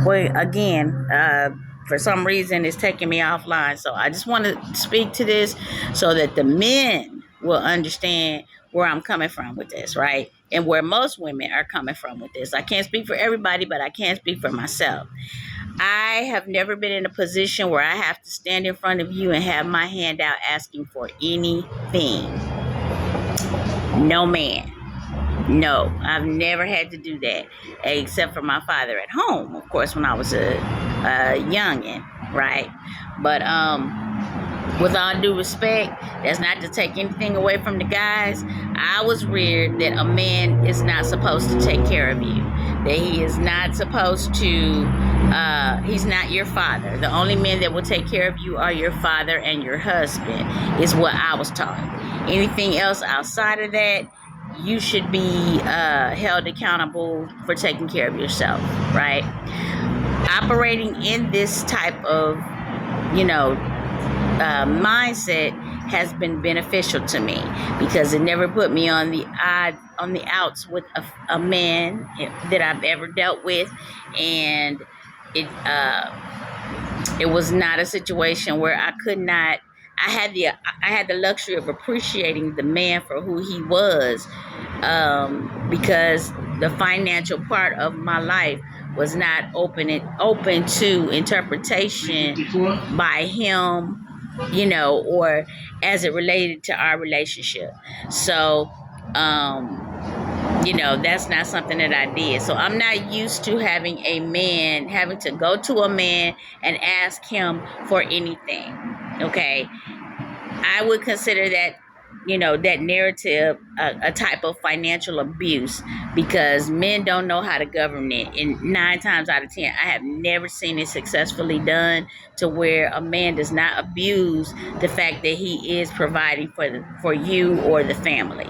Well, again, for some reason, it's taking me offline. So I just want to speak to this so that the men will understand where I'm coming from with this, right? And where most women are coming from with this. I can't speak for everybody, but I can speak for myself. I have never been in a position where I have to stand in front of you and have my hand out asking for anything. No, man. No, I've never had to do that, except for my father at home, of course, when I was a youngin', right? But with all due respect, that's not to take anything away from the guys. I was reared that a man is not supposed to take care of you, that he is not supposed to, he's not your father. The only men that will take care of you are your father and your husband, is what I was taught. Anything else outside of that, you should be held accountable for taking care of yourself, right? Operating in this type of, mindset has been beneficial to me because it never put me on the outs with a man that I've ever dealt with, and it was not a situation where I could not. I had the luxury of appreciating the man for who he was, because the financial part of my life was not open to interpretation by him, or as it related to our relationship. So, that's not something that I did. So I'm not used to having to go to a man and ask him for anything. Okay. I would consider that, that narrative a type of financial abuse because men don't know how to govern it. And 9 times out of 10, I have never seen it successfully done to where a man does not abuse the fact that he is providing for you or the family.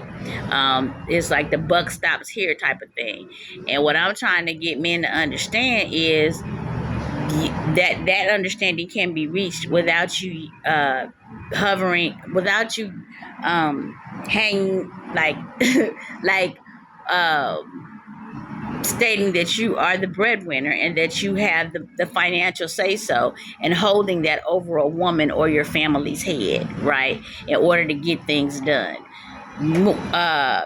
It's like the buck stops here type of thing. And what I'm trying to get men to understand is that understanding can be reached without you without you hanging like like stating that you are the breadwinner and that you have the financial say so and holding that over a woman or your family's head, right, in order to get things done.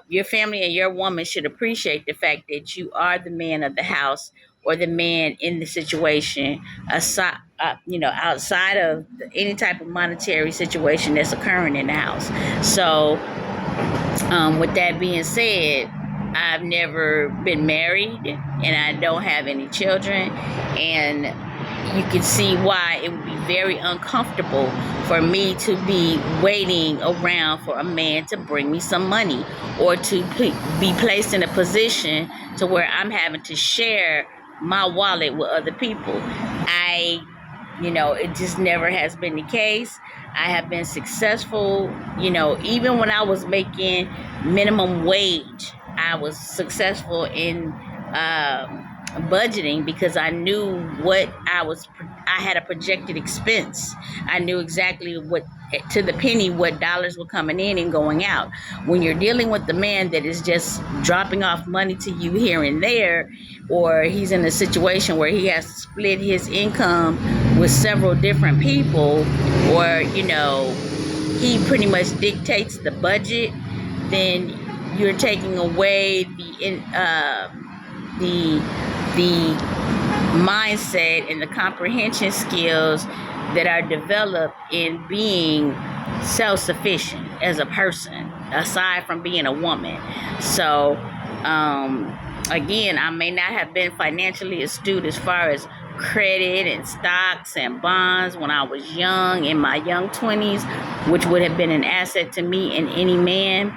Your family and your woman should appreciate the fact that you are the man of the house or the man in the situation, aside, outside of any type of monetary situation that's occurring in the house. So, with that being said, I've never been married and I don't have any children, and you can see why it would be very uncomfortable for me to be waiting around for a man to bring me some money or to be placed in a position to where I'm having to share my wallet with other people. It just never has been the case. I have been successful, even when I was making minimum wage, I was successful in budgeting because I knew I had a projected expense. I knew exactly what, to the penny, what dollars were coming in and going out. When you're dealing with the man that is just dropping off money to you here and there, or he's in a situation where he has to split his income with several different people, or, he pretty much dictates the budget, then you're taking away the mindset and the comprehension skills that are developed in being self-sufficient as a person, aside from being a woman. So, again, I may not have been financially astute as far as credit and stocks and bonds when I was young, in my young 20s, which would have been an asset to me and any man.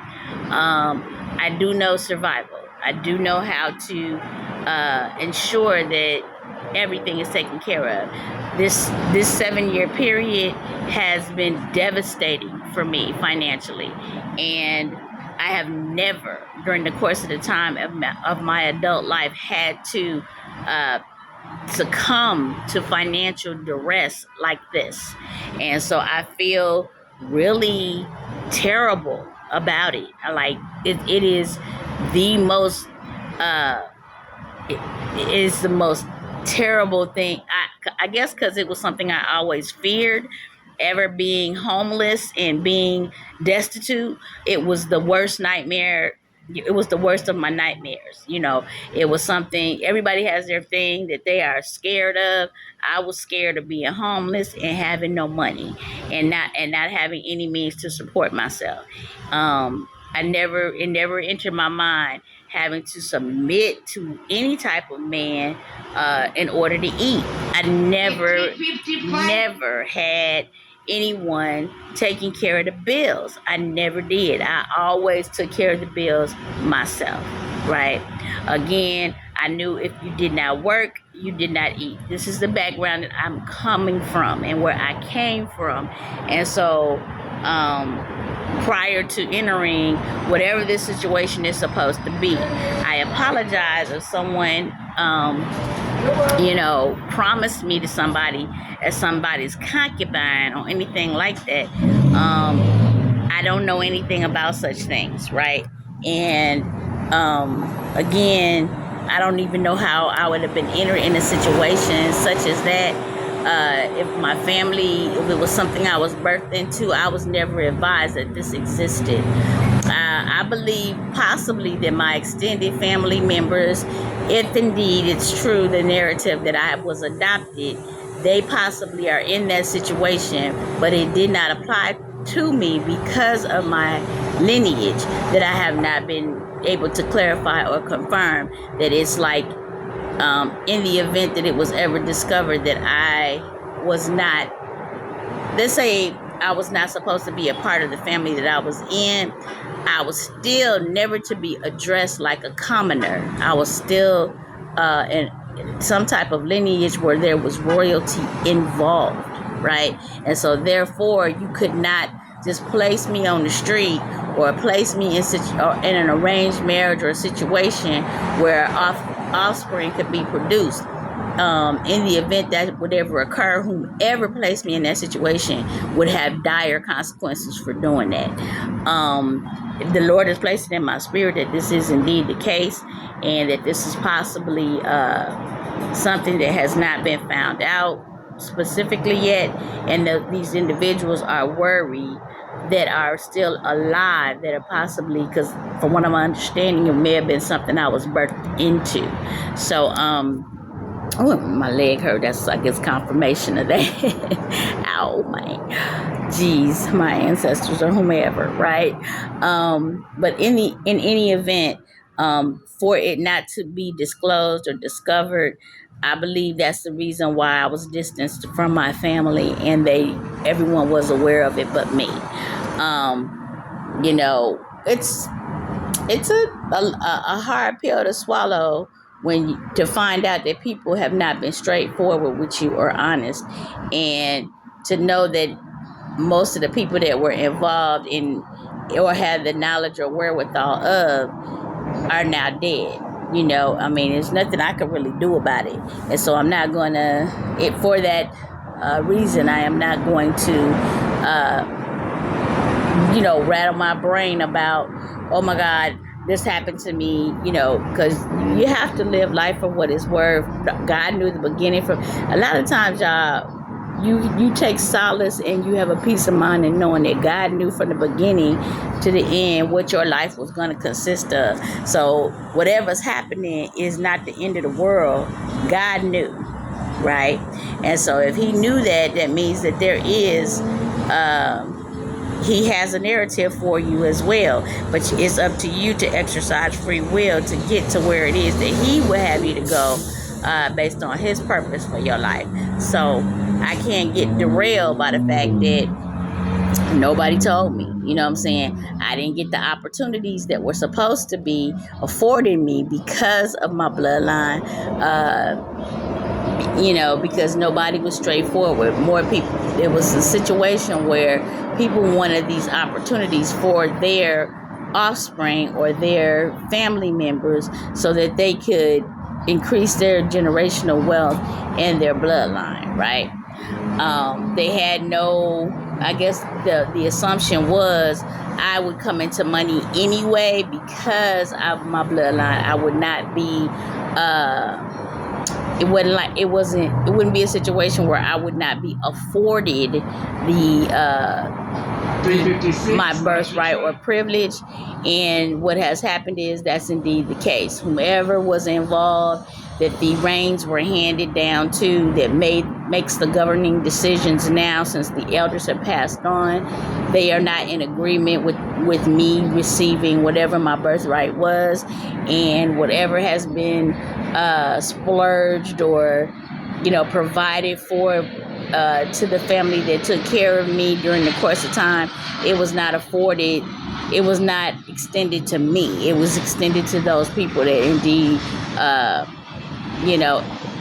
I do know survival. I do know how to ensure that everything is taken care of. This 7-year period has been devastating for me financially, and I have never, during the course of the time of my adult life, had to succumb to financial duress like this. And so I feel really terrible about it. Like it is the most is the most terrible thing. I guess because it was something I always feared, ever being homeless and being destitute. It was the worst nightmare. It was the worst of my nightmares. It was something, everybody has their thing that they are scared of. I was scared of being homeless and having no money, and not having any means to support myself. It never entered my mind having to submit to any type of man in order to eat. I never had anyone taking care of the bills. I never did. I always took care of the bills myself, right? Again, I knew if you did not work, you did not eat. This is the background that I'm coming from and where I came from. And so, prior to entering whatever this situation is supposed to be, I apologize if someone, promised me to somebody as somebody's concubine or anything like that. I don't know anything about such things, right? And again, I don't even know how I would have been entered in a situation such as that. If it was something I was birthed into, I was never advised that this existed. I believe possibly that my extended family members, if indeed it's true, the narrative that I was adopted, they possibly are in that situation, but it did not apply to me because of my lineage that I have not been able to clarify or confirm that it's like, in the event that it was ever discovered that I was not, let's say I was not supposed to be a part of the family that I was in, I was still never to be addressed like a commoner. I was still in some type of lineage where there was royalty involved, right? And so therefore you could not just place me on the street or place me in an arranged marriage or a situation where offspring could be produced. In the event that would ever occur, whomever placed me in that situation would have dire consequences for doing that. If the Lord has placed it in my spirit that this is indeed the case, and that this is possibly something that has not been found out specifically yet, and these individuals are worried that are still alive, that are possibly, because from what I'm understanding, it may have been something I was birthed into. So, oh, my leg hurt. That's, I guess, confirmation of that. Ow, man. Geez, my ancestors or whomever, right? But in any event, for it not to be disclosed or discovered, I believe that's the reason why I was distanced from my family, and everyone was aware of it but me. It's a hard pill to swallow to find out that people have not been straightforward with you or honest, and to know that most of the people that were involved in or had the knowledge or wherewithal of are now dead. There's nothing I could really do about it. And so I'm not going to, for that reason, I am not going to, rattle my brain about, oh my God, this happened to me, because you have to live life for what it's worth. God knew the beginning from, a lot of times, y'all, you take solace and you have a peace of mind in knowing that God knew from the beginning to the end what your life was going to consist of. So whatever's happening is not the end of the world. God knew, right? And so if he knew that, that means that there is, he has a narrative for you as well. But it's up to you to exercise free will to get to where it is that he will have you to go, based on his purpose for your life. So I can't get derailed by the fact that nobody told me. You know what I'm saying? I didn't get the opportunities that were supposed to be afforded me because of my bloodline. Because nobody was straightforward. More people, it was a situation where people wanted these opportunities for their offspring or their family members so that they could increase their generational wealth and their bloodline, right? They had no, I guess the assumption was I would come into money anyway because of my bloodline. I would not be it wouldn't be a situation where I would not be afforded my birthright or privilege. And what has happened is that's indeed the case. Whomever was involved, that the reins were handed down to, that makes the governing decisions now, since the elders have passed on, they are not in agreement with me receiving whatever my birthright was, and whatever has been splurged or provided for to the family that took care of me during the course of time. It was not afforded. It was not extended to me. It was extended to those people that indeed,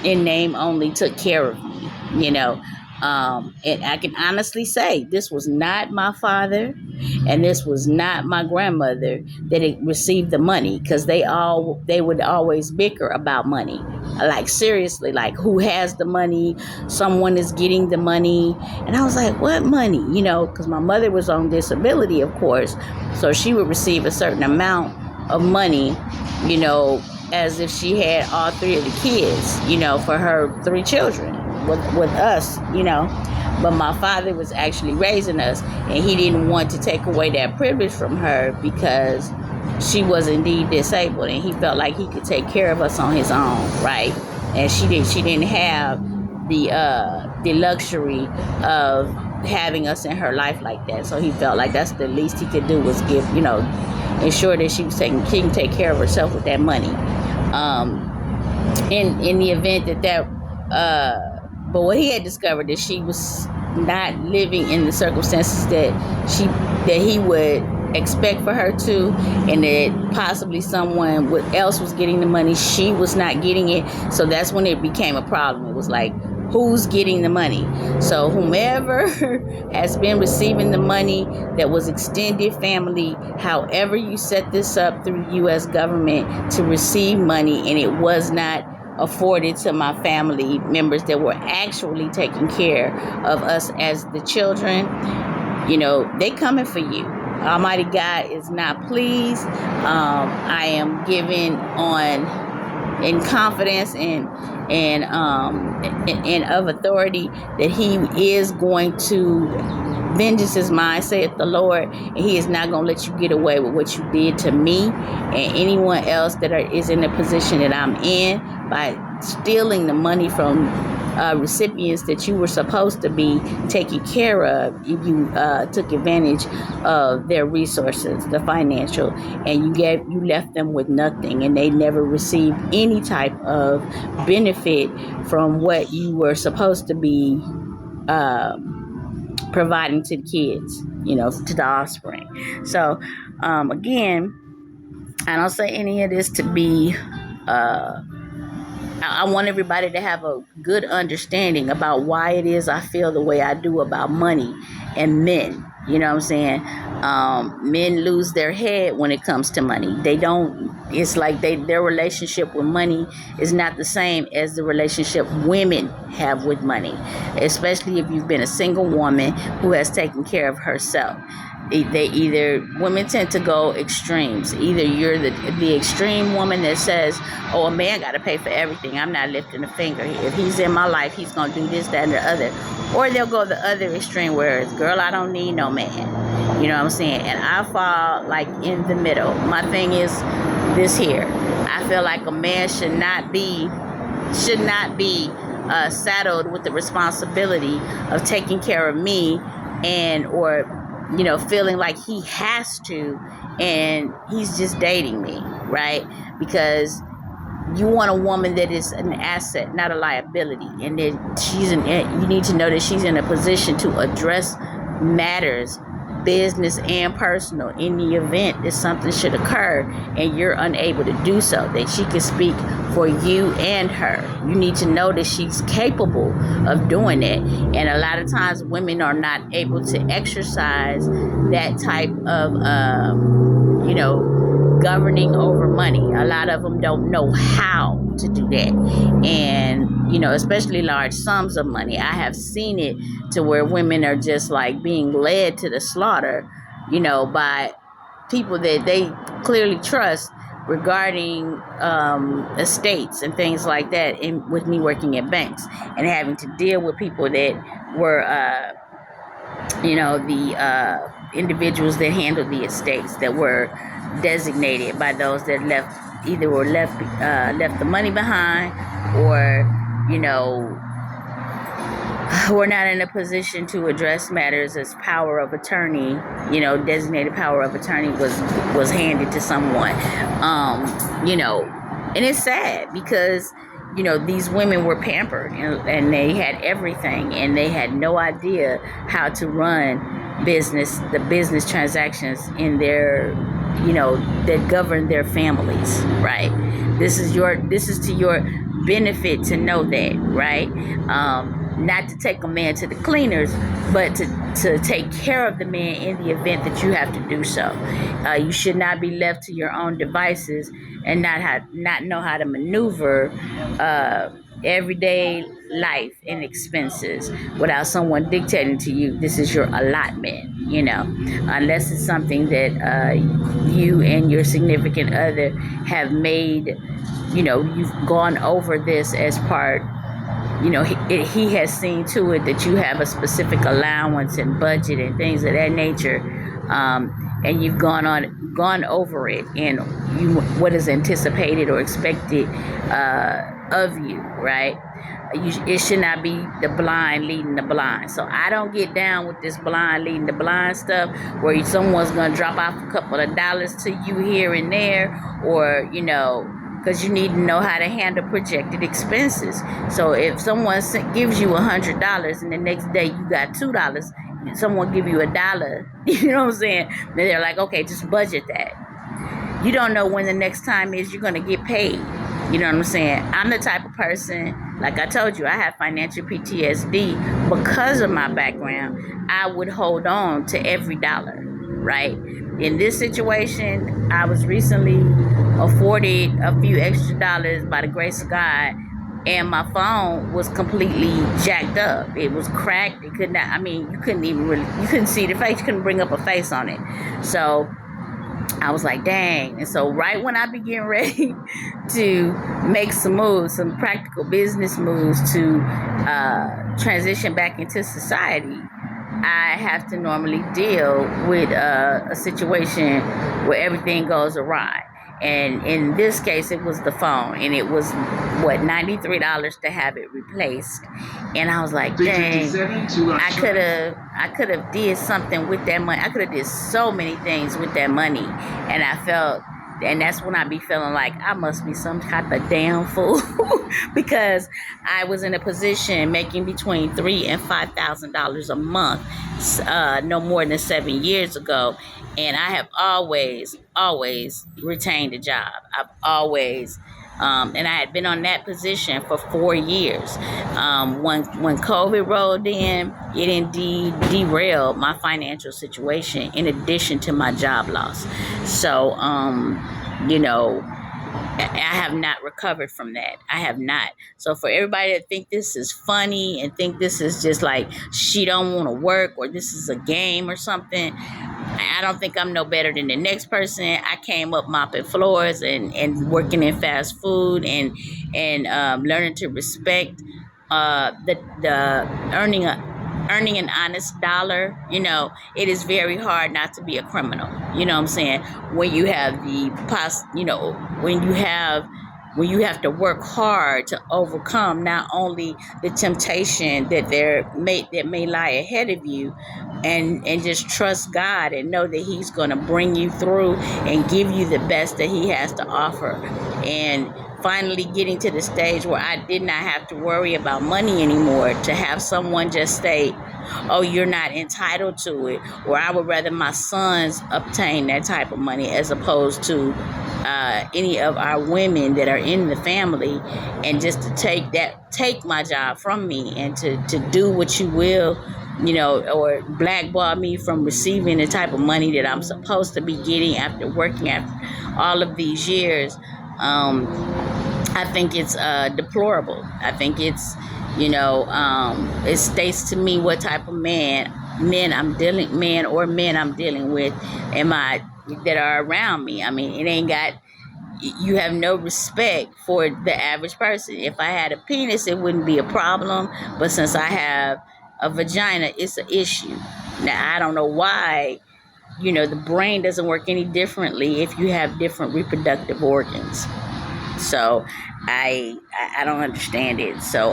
in name only took care of me. And I can honestly say this was not my father, and this was not my grandmother that received the money, because they would always bicker about money. Like, seriously, like, who has the money? Someone is getting the money. And I was like, what money? Because my mother was on disability, of course, so she would receive a certain amount of money, as if she had all three of the kids, for her three children with us, But my father was actually raising us, and he didn't want to take away that privilege from her because she was indeed disabled, and he felt like he could take care of us on his own, right? And she didn't have the luxury of having us in her life like that. So he felt like that's the least he could do, was ensure that she can take care of herself with that money. In the event but what he had discovered, that she was not living in the circumstances that he would expect for her to, and that possibly someone else was getting the money, she was not getting it. So that's when it became a problem. It was like, who's getting the money? So whomever has been receiving the money that was extended family, however you set this up through U.S. government to receive money, and it was not afforded to my family members that were actually taking care of us as the children, they coming for you. Almighty God is not pleased. I am given in confidence and of authority that He is going to, vengeance is mine, saith the Lord, and He is not going to let you get away with what you did to me and anyone else that is in the position that I'm in, by stealing the money from recipients that you were supposed to be taking care of. If you took advantage of their resources, the financial, and you left them with nothing, and they never received any type of benefit from what you were supposed to be providing to the kids, to the offspring. So again, I don't say any of this to be I want everybody to have a good understanding about why it is I feel the way I do about money and men. You know what I'm saying? Men lose their head when it comes to money. They don't. It's like their relationship with money is not the same as the relationship women have with money, especially if you've been a single woman who has taken care of herself. Women tend to go extremes. Either you're the extreme woman that says, oh, a man got to pay for everything, I'm not lifting a finger. If he's in my life, he's going to do this, that, and the other. Or they'll go the other extreme, where it's, girl, I don't need no man. You know what I'm saying? And I fall like in the middle. My thing is this here. I feel like a man should not be saddled with the responsibility of taking care of me, or feeling like he has to, and he's just dating me, right? Because you want a woman that is an asset, not a liability, and that you need to know that she's in a position to address matters, business and personal, in the event that something should occur and you're unable to do so, that she can speak for you and her. You need to know that she's capable of doing it. And a lot of times women are not able to exercise that type of governing over money. A lot of them don't know how to do that, and especially large sums of money. I have seen it to where women are just like being led to the slaughter, by people that they clearly trust, regarding estates and things like that, and with me working at banks and having to deal with people that were the individuals that handled the estates that were designated by those that left the money behind, or were not in a position to address matters as power of attorney. Designated power of attorney was handed to someone. And it's sad because these women were pampered, and they had everything, and they had no idea how to run the business transactions in their, that govern their families, right? This is to your benefit to know that, right? Not to take a man to the cleaners, but to take care of the man in the event that you have to do so. You should not be left to your own devices and not know how to maneuver everyday life and expenses without someone dictating to you, this is your allotment, unless it's something that you and your significant other have made, you've gone over this as part. He has seen to it that you have a specific allowance and budget and things of that nature, and you've gone over it, and what is anticipated or expected of you, right? It should not be the blind leading the blind. So I don't get down with this blind leading the blind stuff, where someone's going to drop off a couple of dollars to you here and there, or because you need to know how to handle projected expenses. So if someone gives you $100 and the next day you got $2, someone give you $1, you know what I'm saying? Then they're like, okay, just budget that. You don't know when the next time is you're going to get paid. You know what I'm saying? I'm the type of person, like I told you, I have financial PTSD because of my background. I would hold on to every dollar, right? In this situation, I was recently afforded a few extra dollars by the grace of God, and my phone was completely jacked up. It was cracked. It could not, you couldn't see the face. You couldn't bring up a face on it. So I was like, dang. And so right when I began ready to make some practical business moves to transition back into society, I have to normally deal with a situation where everything goes awry. And in this case, it was the phone, and it was $93 to have it replaced. And I was like, dang, I could have did something with that money. I could have did so many things with that money. And I felt, and that's when I be feeling like I must be some type of damn fool because I was in a position making between $3,000 and $5,000 a month, no more than 7 years ago. And I have always retained a job. I've always, and I had been on that position for 4 years. When COVID rolled in, it indeed derailed my financial situation in addition to my job loss. So, I have not recovered from that. I have not. So for everybody that think this is funny and think this is just like she don't want to work or this is a game or something, I don't think I'm no better than the next person. I came up mopping floors and working in fast food and learning to respect the earning an honest dollar. It is very hard not to be a criminal. You know what I'm saying? When you have when you have to work hard to overcome not only the temptation that may lie ahead of you, and just trust God and know that He's going to bring you through and give you the best that He has to offer. And finally getting to the stage where I did not have to worry about money anymore, to have someone just say, oh, you're not entitled to it, or I would rather my sons obtain that type of money as opposed to any of our women that are in the family, and just to take my job from me and to do what you will, or blackball me from receiving the type of money that I'm supposed to be getting after working after all of these years. I think it's deplorable. I think it's, it states to me what type of men I'm dealing with that are around me. It ain't got, you have no respect for the average person. If I had a penis, it wouldn't be a problem, but since I have a vagina, it's an issue. Now I don't know why, the brain doesn't work any differently if you have different reproductive organs. So I don't understand it. So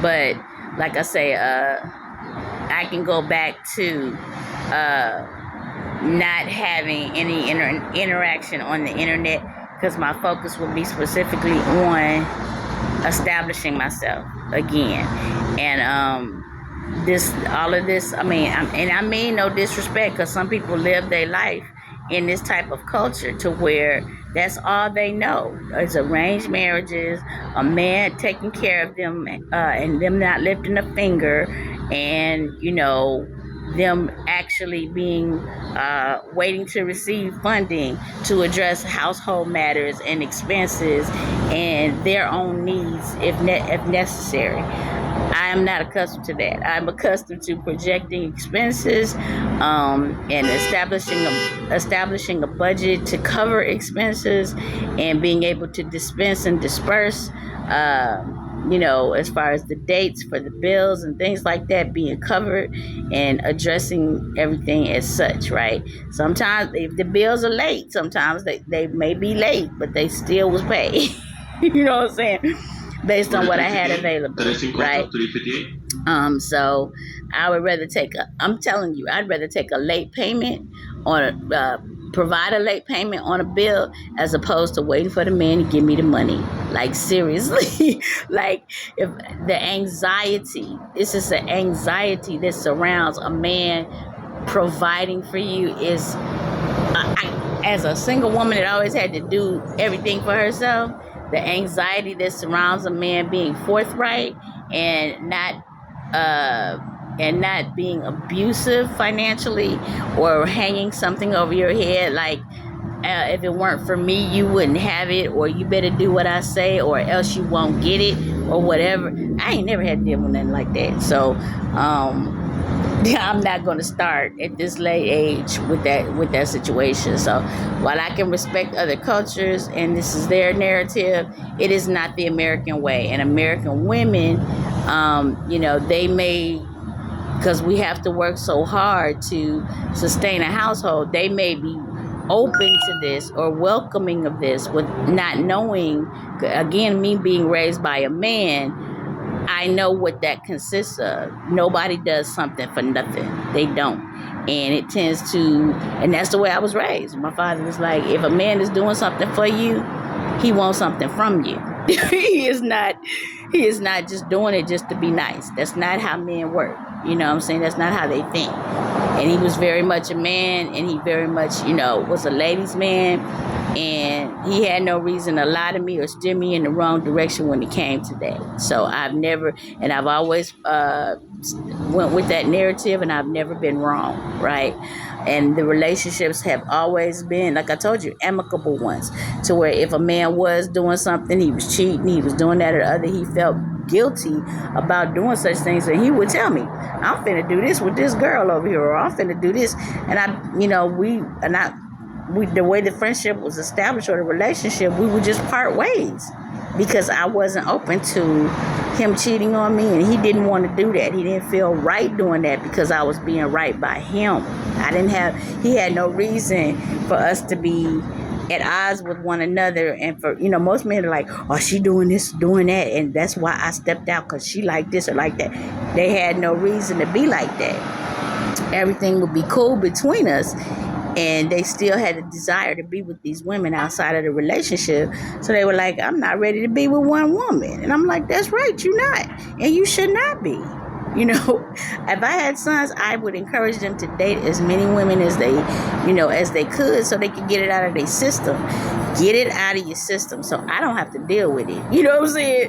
but like I say, I can go back to not having any interaction on the internet, because my focus will be specifically on establishing myself again. And all of this, and I mean no disrespect, because some people live their life in this type of culture to where that's all they know is arranged marriages, a man taking care of them, and them not lifting a finger, and them actually being waiting to receive funding to address household matters and expenses and their own needs if necessary. I am not accustomed to that. I'm accustomed to projecting expenses, and establishing a budget to cover expenses, and being able to dispense and disperse, as far as the dates for the bills and things like that being covered, and addressing everything as such, right? Sometimes if the bills are late, sometimes they may be late, but they still was paid. You know what I'm saying? Based on what I had available, right? So I would rather I'm telling you, I'd rather take a late payment on provide a late payment on a bill, as opposed to waiting for the man to give me the money. Like, seriously. Like, if the anxiety, this is the anxiety that surrounds a man providing for you is, as a single woman that always had to do everything for herself, the anxiety that surrounds a man being forthright and not being abusive financially, or hanging something over your head like, if it weren't for me, you wouldn't have it, or you better do what I say or else you won't get it, or whatever. I ain't never had to deal with nothing like that. So I'm not going to start at this late age with that situation. So while I can respect other cultures and this is their narrative, it is not the American way. And American women, they may, because we have to work so hard to sustain a household, they may be open to this or welcoming of this, with not knowing. Again, me being raised by a man, I know what that consists of. Nobody does something for nothing. They don't. And it tends to, and that's the way I was raised. My father was like, if a man is doing something for you, he wants something from you. He is not just doing it just to be nice. That's not how men work. You know what I'm saying? That's not how they think. And he was very much a man, and he very much, was a ladies' man. And he had no reason to lie to me or steer me in the wrong direction when it came to that. So I've always went with that narrative, and I've never been wrong, right? And the relationships have always been, like I told you, amicable ones, to where if a man was doing something, he was cheating, he was doing that or the other, he felt guilty about doing such things, and he would tell me, I'm finna do this with this girl over here, or I'm finna do this. And the way the friendship was established, or the relationship, we would just part ways, because I wasn't open to him cheating on me, and he didn't want to do that. He didn't feel right doing that, because I was being right by him. He had no reason for us to be at odds with one another. And for, most men are like, oh, she doing this, doing that, and that's why I stepped out, because she like this or like that. They had no reason to be like that. Everything would be cool between us, and they still had a desire to be with these women outside of the relationship. So they were like, I'm not ready to be with one woman. And I'm like, that's right, you're not. And you should not be. If I had sons, I would encourage them to date as many women as they could, so they could get it out of their system. Get it out of your system, so I don't have to deal with it. You know what I'm saying?